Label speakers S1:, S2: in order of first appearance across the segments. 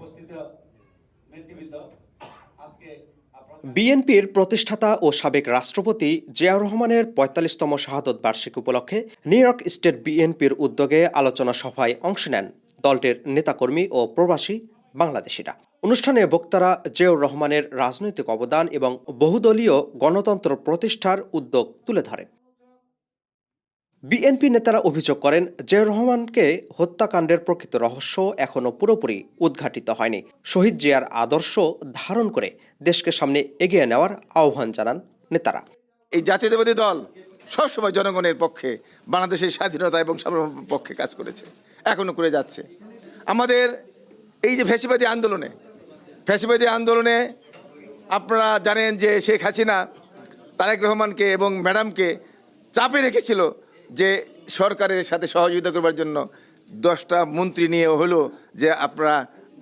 S1: উপস্থিত নেতৃবৃন্দ, আজকে
S2: বিএনপির প্রতিষ্ঠাতা ও সাবেক রাষ্ট্রপতি জিয়াউর রহমানের ৪৫তম শাহাদত বার্ষিকী উপলক্ষে নিউ ইয়র্ক স্টেট বিএনপির উদ্যোগে আলোচনা সভায় অংশ নেন দলটির নেতাকর্মী ও প্রবাসী বাংলাদেশিরা। অনুষ্ঠানে বক্তারা জিয়াউর রহমানের রাজনৈতিক অবদান এবং বহুদলীয় গণতন্ত্র প্রতিষ্ঠার উদ্যোগ তুলে ধরেন। বিএনপি নেতারা অভিযোগ করেন, জিয়াউর রহমানকে হত্যাকাণ্ডের প্রকৃত রহস্য এখনও পুরোপুরি উদ্ঘাটিত হয়নি। শহীদ জিয়ার আদর্শ ধারণ করে দেশকে সামনে এগিয়ে নেওয়ার আহ্বান জানান নেতারা।
S3: এই জাতীয়তাবাদী দল সবসময় জনগণের পক্ষে, বাংলাদেশের স্বাধীনতা এবং সার্বভৌমত্বের পক্ষে কাজ করেছে, এখনো করে যাচ্ছে। আমাদের এই যে ফ্যাসিবাদী আন্দোলনে আপনারা জানেন যে শেখ হাসিনা তারেক রহমানকে এবং ম্যাডামকে চাপে রেখেছিল যে সরকারের সাথে সহযোগিতা করবার জন্য 10টা মন্ত্রী নিয়ে হলো যে আপনারা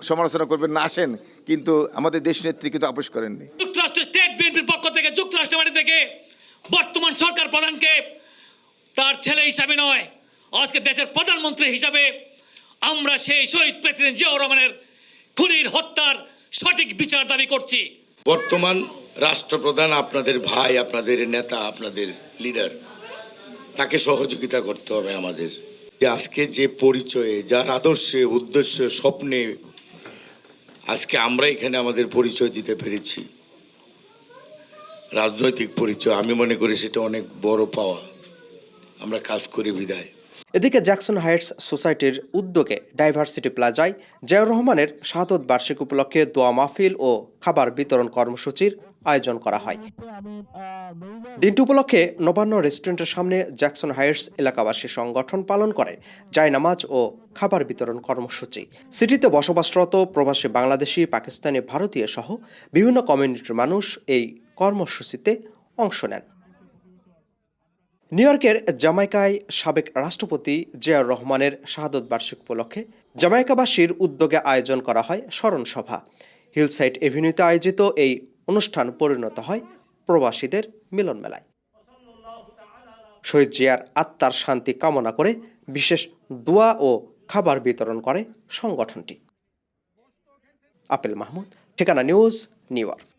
S3: সমালোচনা করবেন না, আসেন, কিন্তু আমাদের দেশ নেত্রী কিন্তু আপোষ করেননি।
S4: যুক্তরাষ্ট্র স্টেট বিএনপির পক্ষ থেকে, যুক্তরাষ্ট্র বাড়ি থেকে বর্তমান সরকার প্রধানকে তার ছেলে হিসাবে নয়, আজকে দেশের প্রধানমন্ত্রী হিসাবে আমরা সেই শহীদ প্রেসিডেন্ট জিয়াউর রহমানের খুনির হত্যার সঠিক বিচার দাবি করছি।
S5: বর্তমান রাষ্ট্রপ্রধান আপনাদের ভাই, আপনাদের নেতা, আপনাদের লিডার, তাকে সহযোগিতা করতে হবে আমাদের। আজকে যে পরিচয়ে, যার আদর্শে, উদ্দেশ্যে, স্বপ্নে আজকে আমরা এখানে আমাদের পরিচয় দিতে পেরেছি, রাজনৈতিক পরিচয়, আমি মনে করি সেটা অনেক বড় পাওয়া। আমরা কাজ করি বিদায়।
S2: এদিকে জ্যাকসন হাইটস সোসাইটির উদ্যোগে ডাইভার্সিটি প্লাজায় জিয়াউর রহমানের শাহাদত বার্ষিকী উপলক্ষে দোয়া মাহফিল ও খাবার বিতরণ কর্মসূচির আয়োজন করা হয়। দিনটি উপলক্ষে নবান্ন রেস্টুরেন্টের সামনে জ্যাকসন হাইটস এলাকাবাসী সংগঠন পালন করে জায়নামাজ ও খাবার বিতরণ কর্মসূচি। সিটিতে বসবাসরত প্রবাসী বাংলাদেশি, পাকিস্তানি, ভারতীয় সহ বিভিন্ন কমিউনিটির মানুষ এই কর্মসূচিতে অংশ নেন। নিউ ইয়র্কের জামাইকায় সাবেক রাষ্ট্রপতি জিয়াউর রহমানের শাহাদত বার্ষিকী উপলক্ষে জামাইকাবাসীর উদ্যোগে আয়োজন করা হয় স্মরণ সভা। হিলসাইড এভিনিউতে আয়োজিত এই অনুষ্ঠান পরিণত হয় প্রবাসীদের মিলন মেলায়। শহীদ জিয়ার আত্মার শান্তি কামনা করে বিশেষ দোয়া ও খাবার বিতরণ করে সংগঠনটি। আপেল মাহমুদ, ঠিকানা নিউজ, নিউ ইয়র্ক।